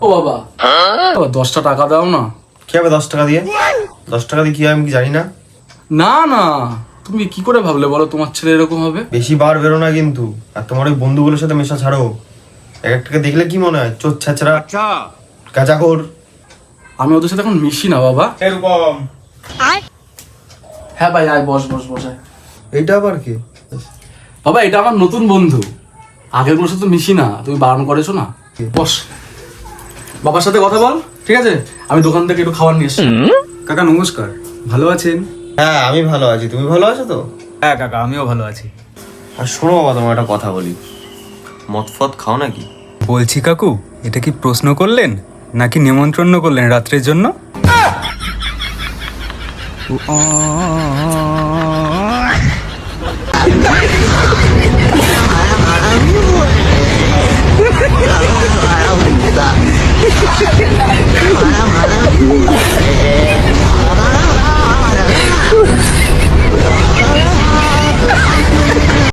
ও বাবা, 10টা টাকা দাও না। কি হবে 10 টাকা দিয়ে? 10 টাকা দিয়ে কি হয় আমি কি জানি না? না না, তুমি কি করে ভাবলে বলো তোমার ছেলে এরকম হবে? বেশি বার বেরো না কিন্তু। আর তোমার ওই বন্ধুগুলোর সাথে মেশা ছাড়ো। এক একটাকে দেখলে কি মনে হয়? চোর ছাচরা, গাঁজাখোর। আমি ওদের সাথে এখন মিশি না বাবা। এরকম। হ্যাঁ ভাই, আয় বস বস বস আয়। এইটা আবার কি? বাবা, এটা আমার নতুন বন্ধু। আগের গুলোর সাথে তো মিশি না, তুমি বারণ করেছো না। বস, বাবার সাথে কথা বল, ঠিক আছে? আমি দোকান থেকে একটু খাবার নিয়ে এসছি। কাকা নমস্কার, ভালো আছেন? হ্যাঁ আমি ভালো আছি, তুমি ভালো আছো তো? হ্যাঁ কাকা, আমিও ভালো আছি। আর শোনো বাবা, তোমার একটা কথা বলি। মদ ফদ খাও নাকি? বলছি কাকু, এটা কি প্রশ্ন করলেন নাকি নিমন্ত্রণ করলেন রাত্রের জন্য?